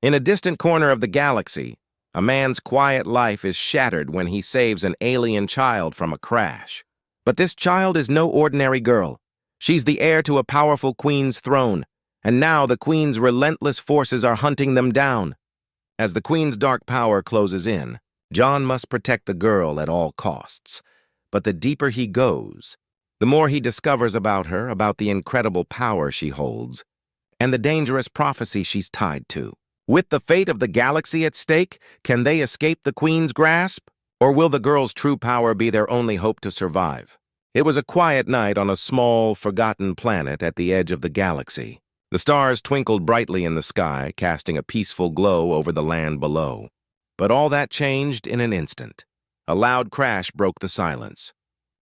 In a distant corner of the galaxy, a man's quiet life is shattered when he saves an alien child from a crash. But this child is no ordinary girl. She's the heir to a powerful queen's throne, and now the queen's relentless forces are hunting them down. As the queen's dark power closes in, John must protect the girl at all costs. But the deeper he goes, the more he discovers about her, about the incredible power she holds, and the dangerous prophecy she's tied to. With the fate of the galaxy at stake, can they escape the Queen's grasp? Or will the girl's true power be their only hope to survive? It was a quiet night on a small, forgotten planet at the edge of the galaxy. The stars twinkled brightly in the sky, casting a peaceful glow over the land below. But all that changed in an instant. A loud crash broke the silence.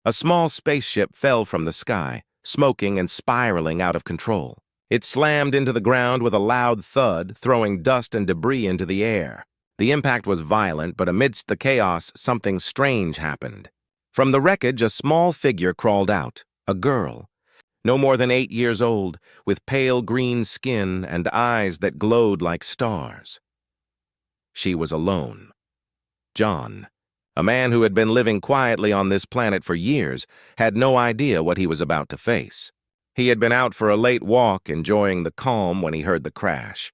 A small spaceship fell from the sky, smoking and spiraling out of control. It slammed into the ground with a loud thud, throwing dust and debris into the air. The impact was violent, but amidst the chaos, something strange happened. From the wreckage, a small figure crawled out, a girl, no more than 8 years old, with pale green skin and eyes that glowed like stars. She was alone. John, a man who had been living quietly on this planet for years, had no idea what he was about to face. He had been out for a late walk, enjoying the calm when he heard the crash.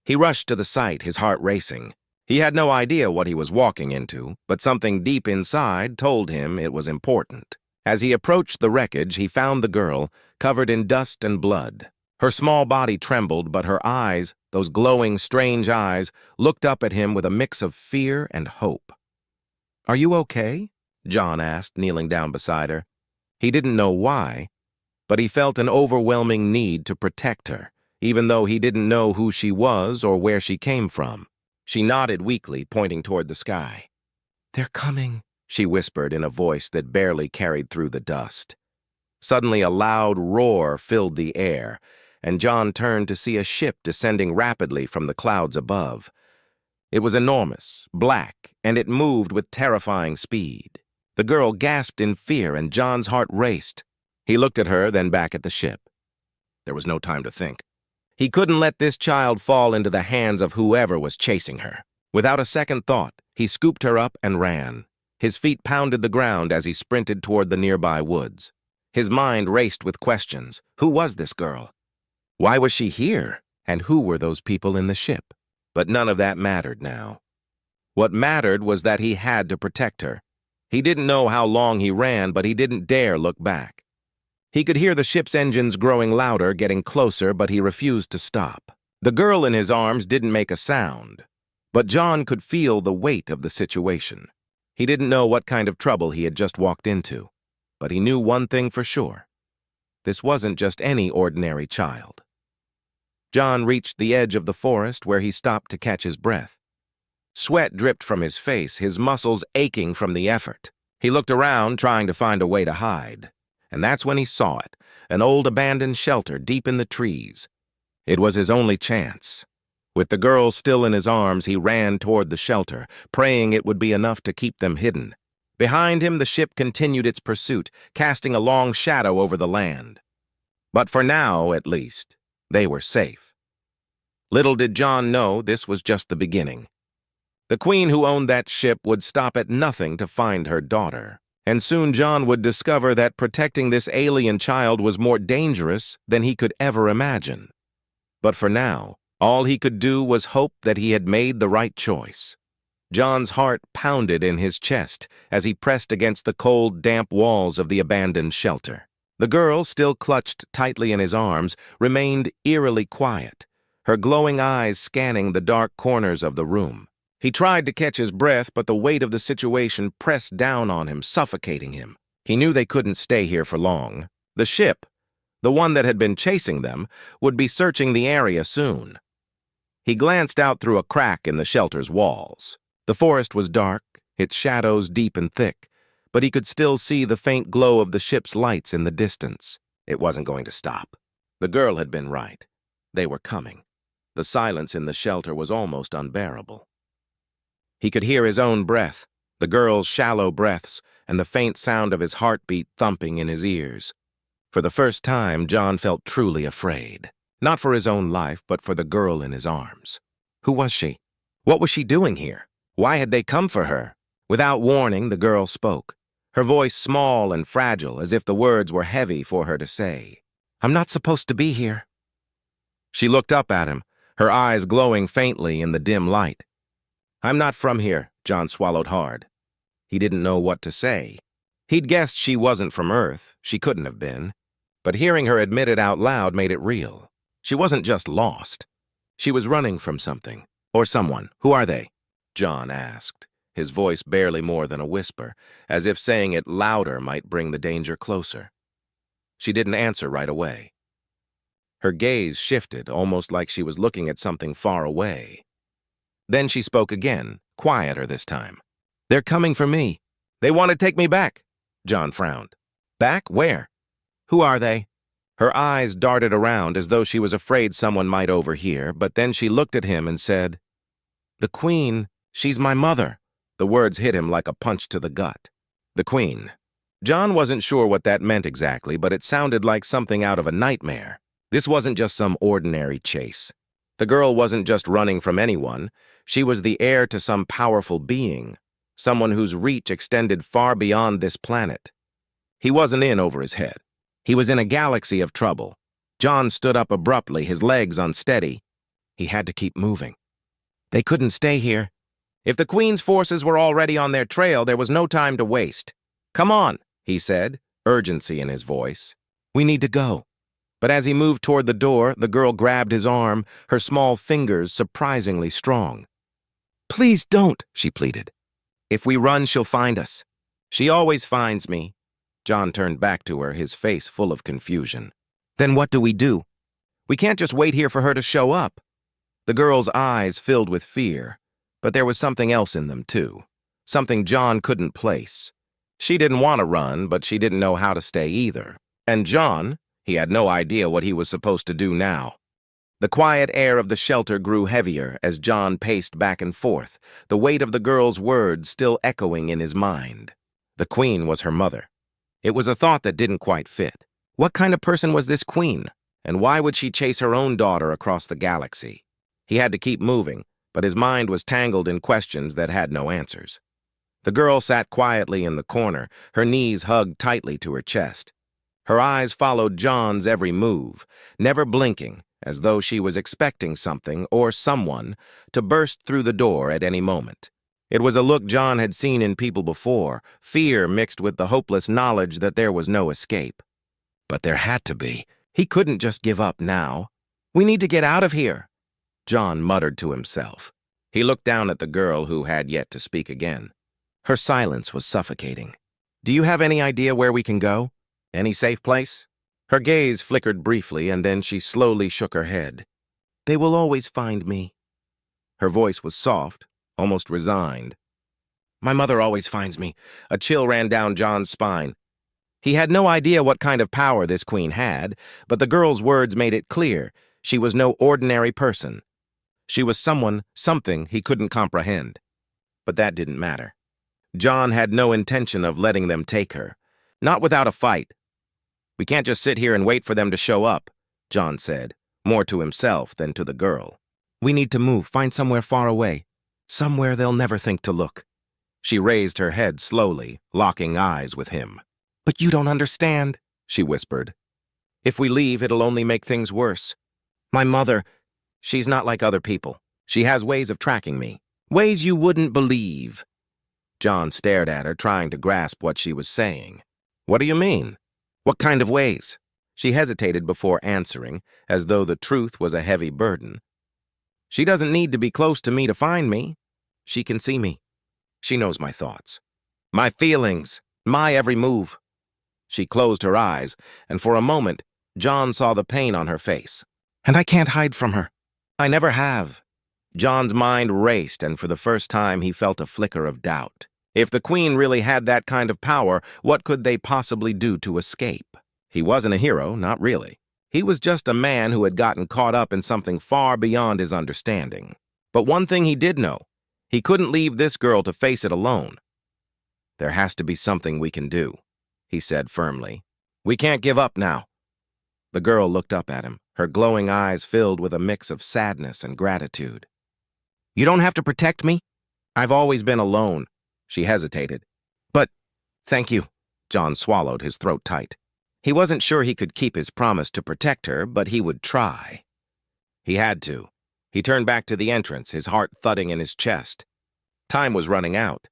He rushed to the site, his heart racing. He had no idea what he was walking into, but something deep inside told him it was important. As he approached the wreckage, he found the girl, covered in dust and blood. Her small body trembled, but her eyes, those glowing, strange eyes, looked up at him with a mix of fear and hope. "Are you okay?" John asked, kneeling down beside her. He didn't know why, but he felt an overwhelming need to protect her, even though he didn't know who she was or where she came from. She nodded weakly, pointing toward the sky. "They're coming," she whispered in a voice that barely carried through the dust. Suddenly a loud roar filled the air, and John turned to see a ship descending rapidly from the clouds above. It was enormous, black, and it moved with terrifying speed. The girl gasped in fear, and John's heart raced. He looked at her, then back at the ship. There was no time to think. He couldn't let this child fall into the hands of whoever was chasing her. Without a second thought, he scooped her up and ran. His feet pounded the ground as he sprinted toward the nearby woods. His mind raced with questions. Who was this girl? Why was she here? And who were those people in the ship? But none of that mattered now. What mattered was that he had to protect her. He didn't know how long he ran, but he didn't dare look back. He could hear the ship's engines growing louder, getting closer, but he refused to stop. The girl in his arms didn't make a sound, but John could feel the weight of the situation. He didn't know what kind of trouble he had just walked into, but he knew one thing for sure. This wasn't just any ordinary child. John reached the edge of the forest where he stopped to catch his breath. Sweat dripped from his face, his muscles aching from the effort. He looked around, trying to find a way to hide. And that's when he saw it, an old abandoned shelter deep in the trees. It was his only chance. With the girl still in his arms, he ran toward the shelter, praying it would be enough to keep them hidden. Behind him, the ship continued its pursuit, casting a long shadow over the land. But for now, at least, they were safe. Little did John know this was just the beginning. The queen who owned that ship would stop at nothing to find her daughter. And soon John would discover that protecting this alien child was more dangerous than he could ever imagine. But for now, all he could do was hope that he had made the right choice. John's heart pounded in his chest as he pressed against the cold, damp walls of the abandoned shelter. The girl, still clutched tightly in his arms, remained eerily quiet, her glowing eyes scanning the dark corners of the room. He tried to catch his breath, but the weight of the situation pressed down on him, suffocating him. He knew they couldn't stay here for long. The ship, the one that had been chasing them, would be searching the area soon. He glanced out through a crack in the shelter's walls. The forest was dark, its shadows deep and thick, but he could still see the faint glow of the ship's lights in the distance. It wasn't going to stop. The girl had been right. They were coming. The silence in the shelter was almost unbearable. He could hear his own breath, the girl's shallow breaths, and the faint sound of his heartbeat thumping in his ears. For the first time, John felt truly afraid. Not for his own life, but for the girl in his arms. Who was she? What was she doing here? Why had they come for her? Without warning, the girl spoke, her voice small and fragile, as if the words were heavy for her to say. I'm not supposed to be here. She looked up at him, her eyes glowing faintly in the dim light. I'm not from here, John swallowed hard. He didn't know what to say. He'd guessed she wasn't from Earth. She couldn't have been. But hearing her admit it out loud made it real. She wasn't just lost. She was running from something. Or someone. Who are they? John asked, his voice barely more than a whisper, as if saying it louder might bring the danger closer. She didn't answer right away. Her gaze shifted, almost like she was looking at something far away. Then she spoke again, quieter this time. They're coming for me. They want to take me back. John frowned. Back? Where? Who are they? Her eyes darted around as though she was afraid someone might overhear, but then she looked at him and said, The Queen, she's my mother. The words hit him like a punch to the gut. The Queen. John wasn't sure what that meant exactly, but it sounded like something out of a nightmare. This wasn't just some ordinary chase. The girl wasn't just running from anyone. She was the heir to some powerful being, someone whose reach extended far beyond this planet. He wasn't in over his head. He was in a galaxy of trouble. John stood up abruptly, his legs unsteady. He had to keep moving. They couldn't stay here. If the Queen's forces were already on their trail, there was no time to waste. Come on, he said, urgency in his voice. We need to go. But as he moved toward the door, the girl grabbed his arm, her small fingers surprisingly strong. Please don't, she pleaded. If we run, she'll find us. She always finds me. John turned back to her, his face full of confusion. Then what do? We can't just wait here for her to show up. The girl's eyes filled with fear, but there was something else in them, too. Something John couldn't place. She didn't want to run, but she didn't know how to stay either. And John, he had no idea what he was supposed to do now. The quiet air of the shelter grew heavier as John paced back and forth, the weight of the girl's words still echoing in his mind. The Queen was her mother. It was a thought that didn't quite fit. What kind of person was this Queen, and why would she chase her own daughter across the galaxy? He had to keep moving, but his mind was tangled in questions that had no answers. The girl sat quietly in the corner, her knees hugged tightly to her chest. Her eyes followed John's every move, never blinking, as though she was expecting something or someone to burst through the door at any moment. It was a look John had seen in people before, fear mixed with the hopeless knowledge that there was no escape. But there had to be. He couldn't just give up now. We need to get out of here, John muttered to himself. He looked down at the girl who had yet to speak again. Her silence was suffocating. Do you have any idea where we can go? Any safe place? Her gaze flickered briefly, and then she slowly shook her head. They will always find me. Her voice was soft, almost resigned. My mother always finds me. A chill ran down John's spine. He had no idea what kind of power this Queen had, but the girl's words made it clear she was no ordinary person. She was something he couldn't comprehend. But that didn't matter. John had no intention of letting them take her. Not without a fight. We can't just sit here and wait for them to show up, John said, more to himself than to the girl. We need to move, find somewhere far away. Somewhere they'll never think to look. She raised her head slowly, locking eyes with him. But you don't understand, she whispered. If we leave, it'll only make things worse. My mother, she's not like other people. She has ways of tracking me. Ways you wouldn't believe. John stared at her, trying to grasp what she was saying. What do you mean? What kind of ways? She hesitated before answering, as though the truth was a heavy burden. She doesn't need to be close to me to find me. She can see me. She knows my thoughts, my feelings, my every move. She closed her eyes, and for a moment, John saw the pain on her face. And I can't hide from her. I never have. John's mind raced, and for the first time he felt a flicker of doubt. If the Queen really had that kind of power, what could they possibly do to escape? He wasn't a hero, not really. He was just a man who had gotten caught up in something far beyond his understanding. But one thing he did know, he couldn't leave this girl to face it alone. There has to be something we can do, he said firmly. We can't give up now. The girl looked up at him, her glowing eyes filled with a mix of sadness and gratitude. You don't have to protect me. I've always been alone. She hesitated. But, thank you. John swallowed, his throat tight. He wasn't sure he could keep his promise to protect her, but he would try. He had to. He turned back to the entrance, his heart thudding in his chest. Time was running out.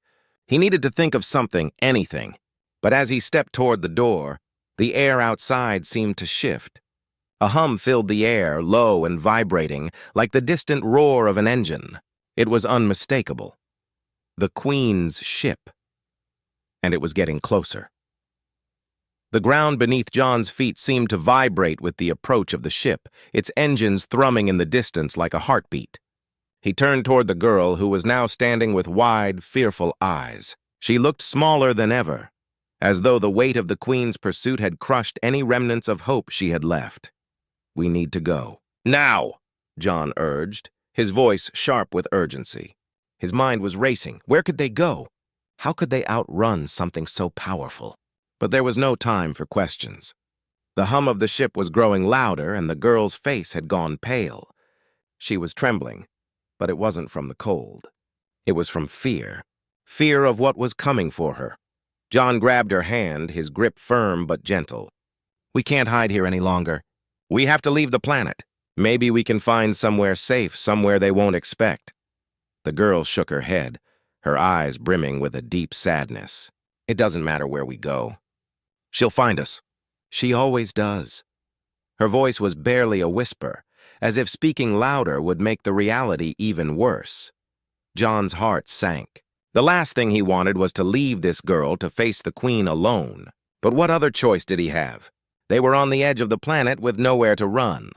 He needed to think of something, anything. But as he stepped toward the door, the air outside seemed to shift. A hum filled the air, low and vibrating, like the distant roar of an engine. It was unmistakable. The Queen's ship. And it was getting closer. The ground beneath John's feet seemed to vibrate with the approach of the ship, its engines thrumming in the distance like a heartbeat. He turned toward the girl, who was now standing with wide, fearful eyes. She looked smaller than ever, as though the weight of the Queen's pursuit had crushed any remnants of hope she had left. We need to go. Now, John urged, his voice sharp with urgency. His mind was racing. Where could they go? How could they outrun something so powerful? But there was no time for questions. The hum of the ship was growing louder, and the girl's face had gone pale. She was trembling, but it wasn't from the cold. It was from fear. Fear of what was coming for her. John grabbed her hand, his grip firm but gentle. We can't hide here any longer. We have to leave the planet. Maybe we can find somewhere safe, somewhere they won't expect. The girl shook her head, her eyes brimming with a deep sadness. It doesn't matter where we go. She'll find us. She always does. Her voice was barely a whisper, as if speaking louder would make the reality even worse. John's heart sank. The last thing he wanted was to leave this girl to face the Queen alone. But what other choice did he have? They were on the edge of the planet with nowhere to run.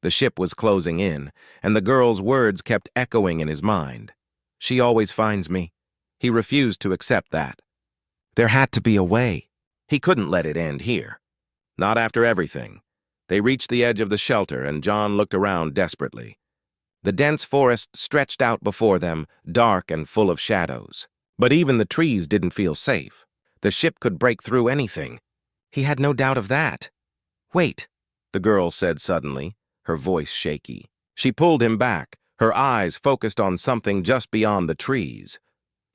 The ship was closing in, and the girl's words kept echoing in his mind. She always finds me. He refused to accept that. There had to be a way. He couldn't let it end here. Not after everything. They reached the edge of the shelter, and John looked around desperately. The dense forest stretched out before them, dark and full of shadows. But even the trees didn't feel safe. The ship could break through anything. He had no doubt of that. Wait, the girl said suddenly, her voice shaky. She pulled him back, her eyes focused on something just beyond the trees.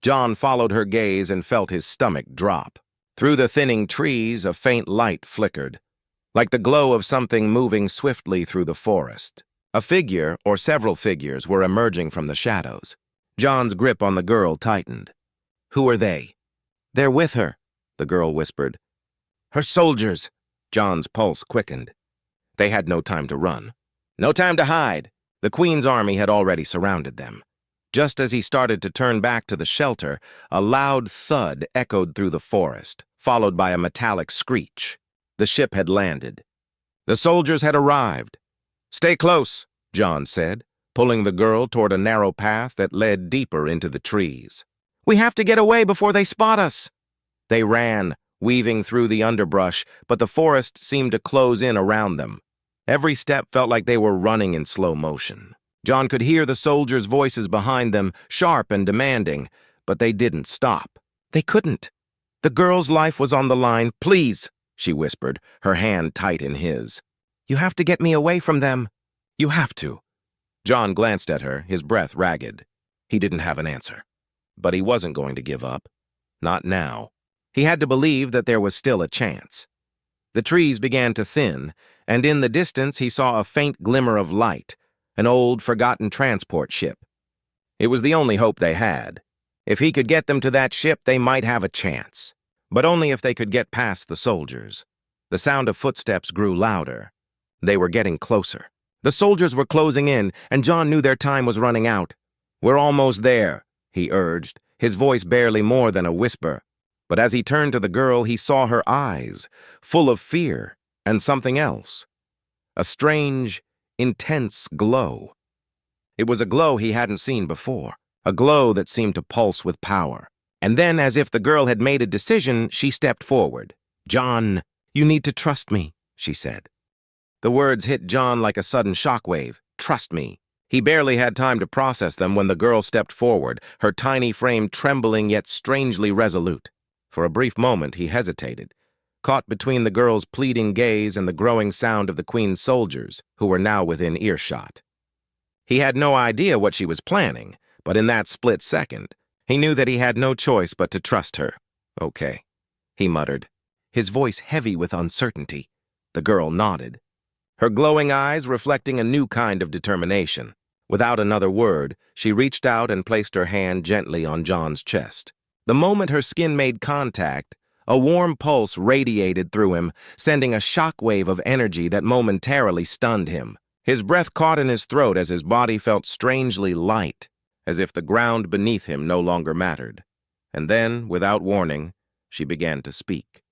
John followed her gaze and felt his stomach drop. Through the thinning trees, a faint light flickered, like the glow of something moving swiftly through the forest. A figure, or several figures, were emerging from the shadows. John's grip on the girl tightened. Who are they? They're with her, the girl whispered. Her soldiers. John's pulse quickened. They had no time to run. No time to hide. The Queen's army had already surrounded them. Just as he started to turn back to the shelter, a loud thud echoed through the forest, followed by a metallic screech. The ship had landed. The soldiers had arrived. Stay close, John said, pulling the girl toward a narrow path that led deeper into the trees. We have to get away before they spot us. They ran, weaving through the underbrush, but the forest seemed to close in around them. Every step felt like they were running in slow motion. John could hear the soldiers' voices behind them, sharp and demanding, but they didn't stop. They couldn't. The girl's life was on the line. Please, she whispered, her hand tight in his. You have to get me away from them. You have to. John glanced at her, his breath ragged. He didn't have an answer. But he wasn't going to give up. Not now. He had to believe that there was still a chance. The trees began to thin, and in the distance he saw a faint glimmer of light, an old, forgotten transport ship. It was the only hope they had. If he could get them to that ship, they might have a chance. But only if they could get past the soldiers. The sound of footsteps grew louder. They were getting closer. The soldiers were closing in, and John knew their time was running out. We're almost there, he urged, his voice barely more than a whisper. But as he turned to the girl, he saw her eyes, full of fear and something else. A strange, intense glow. It was a glow he hadn't seen before, a glow that seemed to pulse with power. And then, as if the girl had made a decision, she stepped forward. John, you need to trust me, she said. The words hit John like a sudden shockwave. Trust me. He barely had time to process them when the girl stepped forward, her tiny frame trembling yet strangely resolute. For a brief moment he hesitated, caught between the girl's pleading gaze and the growing sound of the Queen's soldiers, who were now within earshot. He had no idea what she was planning, But in that split second, he knew that he had no choice but to trust her. "Okay," he muttered, his voice heavy with uncertainty. The girl nodded, her glowing eyes reflecting a new kind of determination. Without another word, she reached out and placed her hand gently on John's chest. The moment her skin made contact, a warm pulse radiated through him, sending a shockwave of energy that momentarily stunned him. His breath caught in his throat as his body felt strangely light, as if the ground beneath him no longer mattered. And then, without warning, she began to speak,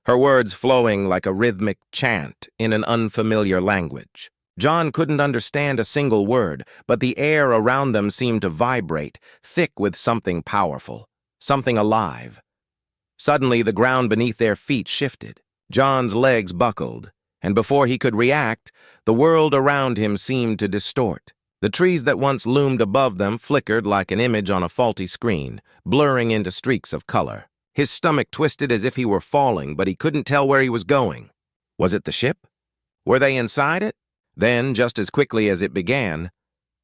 her words flowing like a rhythmic chant in an unfamiliar language. John couldn't understand a single word, but the air around them seemed to vibrate, thick with something powerful, something alive. Suddenly, the ground beneath their feet shifted. John's legs buckled, and before he could react, the world around him seemed to distort. The trees that once loomed above them flickered like an image on a faulty screen, blurring into streaks of color. His stomach twisted as if he were falling, but he couldn't tell where he was going. Was it the ship? Were they inside it? Then, just as quickly as it began,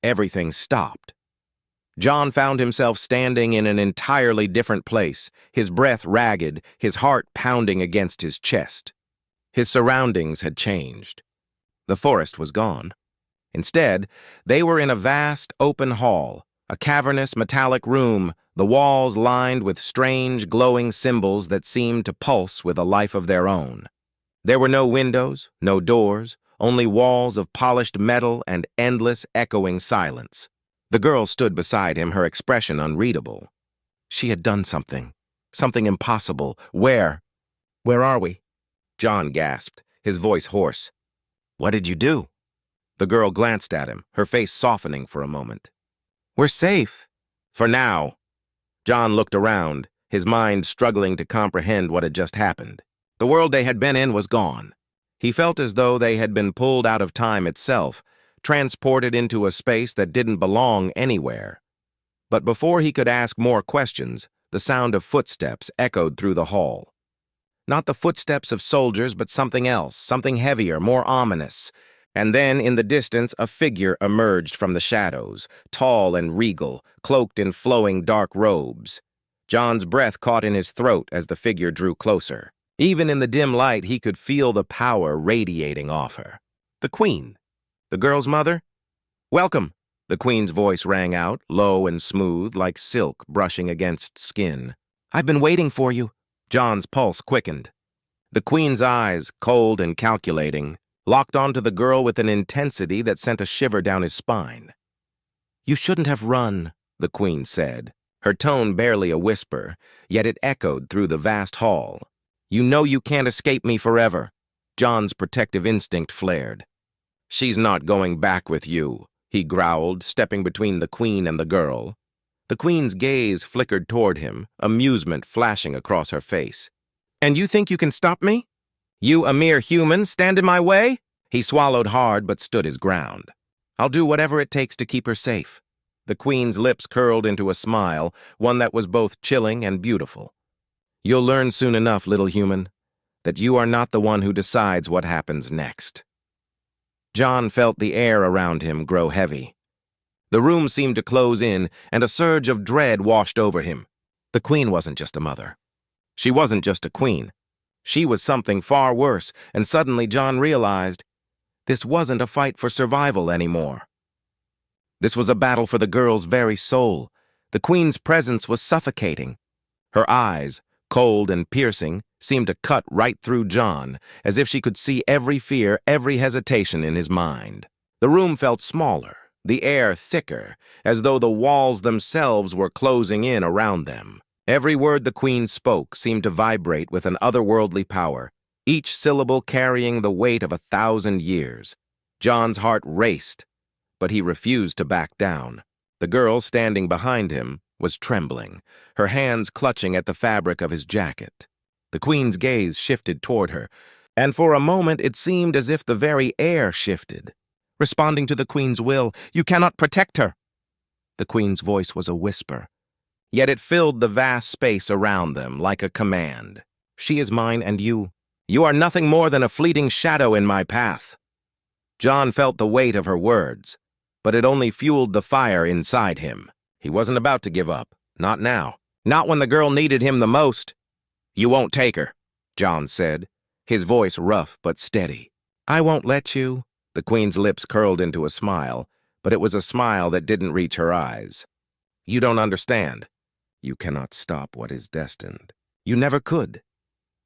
everything stopped. John found himself standing in an entirely different place, his breath ragged, his heart pounding against his chest. His surroundings had changed. The forest was gone. Instead, they were in a vast, open hall, a cavernous, metallic room, the walls lined with strange, glowing symbols that seemed to pulse with a life of their own. There were no windows, no doors, only walls of polished metal and endless, echoing silence. The girl stood beside him, her expression unreadable. She had done something impossible. Where are we? John gasped, his voice hoarse. What did you do? The girl glanced at him, her face softening for a moment. We're safe. For now. John looked around, his mind struggling to comprehend what had just happened. The world they had been in was gone. He felt as though they had been pulled out of time itself, transported into a space that didn't belong anywhere. But before he could ask more questions, the sound of footsteps echoed through the hall. Not the footsteps of soldiers, but something else, something heavier, more ominous. And then, in the distance, a figure emerged from the shadows, tall and regal, cloaked in flowing dark robes. John's breath caught in his throat as the figure drew closer. Even in the dim light, he could feel the power radiating off her. The Queen. The girl's mother? Welcome, the Queen's voice rang out, low and smooth, like silk brushing against skin. I've been waiting for you. John's pulse quickened. The Queen's eyes, cold and calculating, locked onto the girl with an intensity that sent a shiver down his spine. You shouldn't have run, the Queen said, her tone barely a whisper, yet it echoed through the vast hall. You know you can't escape me forever. John's protective instinct flared. She's not going back with you, he growled, stepping between the Queen and the girl. The Queen's gaze flickered toward him, amusement flashing across her face. And you think you can stop me? You, a mere human, stand in my way? He swallowed hard but stood his ground. I'll do whatever it takes to keep her safe. The Queen's lips curled into a smile, one that was both chilling and beautiful. You'll learn soon enough, little human, that you are not the one who decides what happens next. John felt the air around him grow heavy. The room seemed to close in, and a surge of dread washed over him. The Queen wasn't just a mother. She wasn't just a queen. She was something far worse, and suddenly John realized this wasn't a fight for survival anymore. This was a battle for the girl's very soul. The Queen's presence was suffocating. Her eyes, cold and piercing, seemed to cut right through John, as if she could see every fear, every hesitation in his mind. The room felt smaller, the air thicker, as though the walls themselves were closing in around them. Every word the Queen spoke seemed to vibrate with an otherworldly power, each syllable carrying the weight of 1,000 years. John's heart raced, but he refused to back down. The girl standing behind him was trembling, her hands clutching at the fabric of his jacket. The Queen's gaze shifted toward her, and for a moment it seemed as if the very air shifted. Responding to the Queen's will, you cannot protect her. The Queen's voice was a whisper, yet it filled the vast space around them like a command. She is mine, and you are nothing more than a fleeting shadow in my path. John felt the weight of her words, but it only fueled the fire inside him. He wasn't about to give up. Not now. Not when the girl needed him the most. "You won't take her," John said, his voice rough but steady. "I won't let you." The queen's lips curled into a smile, but it was a smile that didn't reach her eyes. "You don't understand. You cannot stop what is destined. You never could."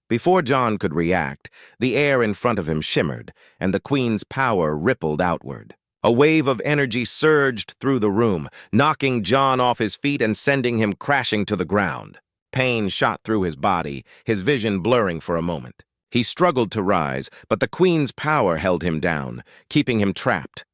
Before John could react, the air in front of him shimmered, and the queen's power rippled outward. A wave of energy surged through the room, knocking John off his feet and sending him crashing to the ground. Pain shot through his body, his vision blurring for a moment. He struggled to rise, but the queen's power held him down, keeping him trapped.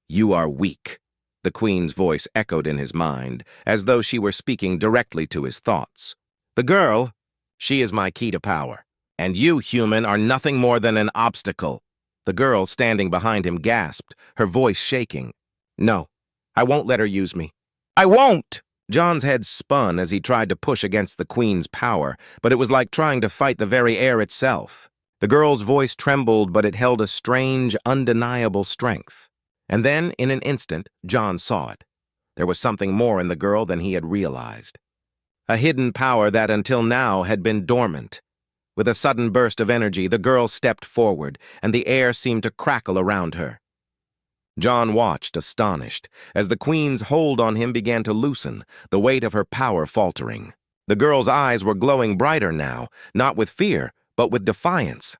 "You are weak," the queen's voice echoed in his mind, as though she were speaking directly to his thoughts. "The girl, she is my key to power. And you, human, are nothing more than an obstacle." The girl standing behind him gasped, her voice shaking. "No, I won't let her use me. I won't!" John's head spun as he tried to push against the queen's power, but it was like trying to fight the very air itself. The girl's voice trembled, but it held a strange, undeniable strength. And then, in an instant, John saw it. There was something more in the girl than he had realized. A hidden power that until now had been dormant. With a sudden burst of energy, the girl stepped forward, and the air seemed to crackle around her. John watched, astonished, as the queen's hold on him began to loosen, the weight of her power faltering. The girl's eyes were glowing brighter now, not with fear, but with defiance.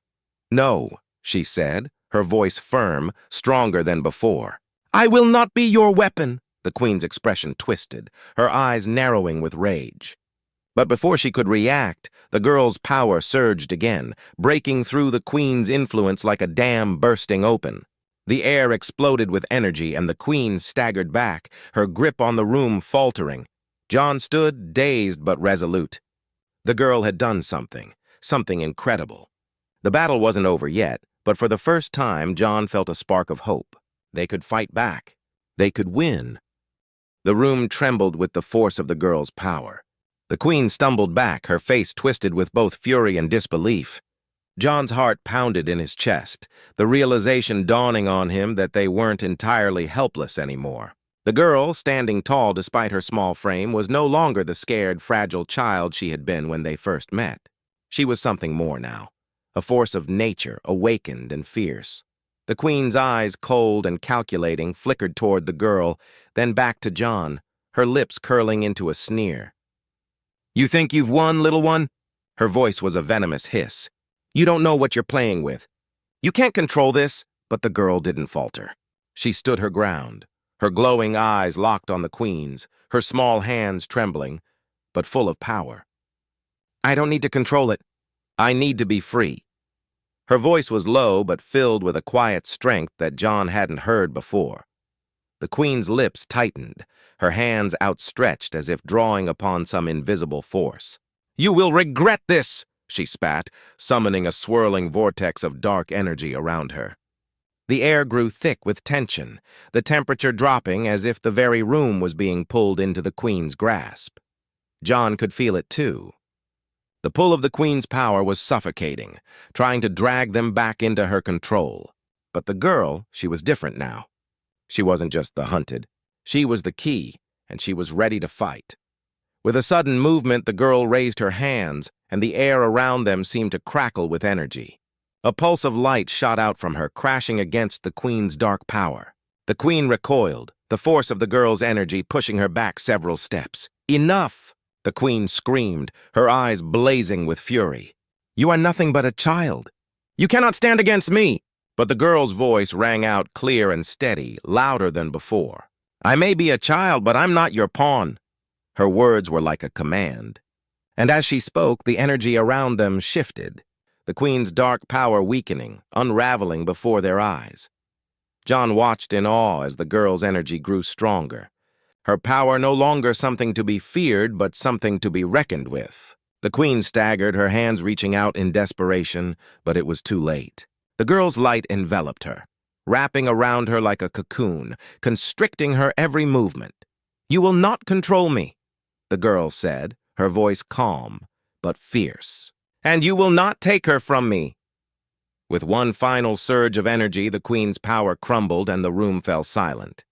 "No," she said, her voice firm, stronger than before. "I will not be your weapon." The queen's expression twisted, her eyes narrowing with rage. But before she could react, the girl's power surged again, breaking through the queen's influence like a dam bursting open. The air exploded with energy, and the queen staggered back, her grip on the room faltering. John stood, dazed but resolute. The girl had done something incredible. The battle wasn't over yet, but for the first time, John felt a spark of hope. They could fight back. They could win. The room trembled with the force of the girl's power. The queen stumbled back, her face twisted with both fury and disbelief. John's heart pounded in his chest, the realization dawning on him that they weren't entirely helpless anymore. The girl, standing tall despite her small frame, was no longer the scared, fragile child she had been when they first met. She was something more now, a force of nature, awakened and fierce. The queen's eyes, cold and calculating, flickered toward the girl, then back to John, her lips curling into a sneer. "You think you've won, little one?" Her voice was a venomous hiss. "You don't know what you're playing with. You can't control this." But the girl didn't falter. She stood her ground, her glowing eyes locked on the queen's, her small hands trembling, but full of power. "I don't need to control it. I need to be free." Her voice was low but filled with a quiet strength that John hadn't heard before. The queen's lips tightened, her hands outstretched as if drawing upon some invisible force. "You will regret this!" she spat, summoning a swirling vortex of dark energy around her. The air grew thick with tension, the temperature dropping as if the very room was being pulled into the queen's grasp. John could feel it too. The pull of the queen's power was suffocating, trying to drag them back into her control. But the girl, she was different now. She wasn't just the hunted. She was the key, and she was ready to fight. With a sudden movement, the girl raised her hands, and the air around them seemed to crackle with energy. A pulse of light shot out from her, crashing against the queen's dark power. The queen recoiled, the force of the girl's energy pushing her back several steps. "Enough!" the queen screamed, her eyes blazing with fury. "You are nothing but a child. You cannot stand against me!" But the girl's voice rang out clear and steady, louder than before. "I may be a child, but I'm not your pawn." Her words were like a command. And as she spoke, the energy around them shifted, the queen's dark power weakening, unraveling before their eyes. John watched in awe as the girl's energy grew stronger. Her power no longer something to be feared, but something to be reckoned with. The queen staggered, her hands reaching out in desperation, but it was too late. The girl's light enveloped her, wrapping around her like a cocoon, constricting her every movement. "You will not control me," the girl said, her voice calm but fierce. "And you will not take her from me." With one final surge of energy, the queen's power crumbled and the room fell silent.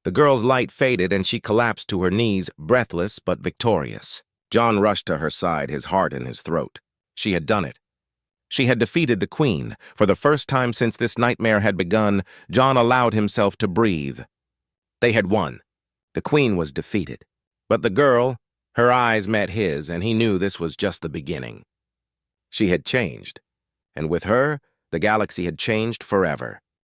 The girl's light faded and she collapsed to her knees, breathless but victorious. John rushed to her side, his heart in his throat. She had done it. She had defeated the queen. For the first time since this nightmare had begun, John allowed himself to breathe. They had won. The queen was defeated. But the girl, her eyes met his, and he knew this was just the beginning. She had changed, and with her, the galaxy had changed forever.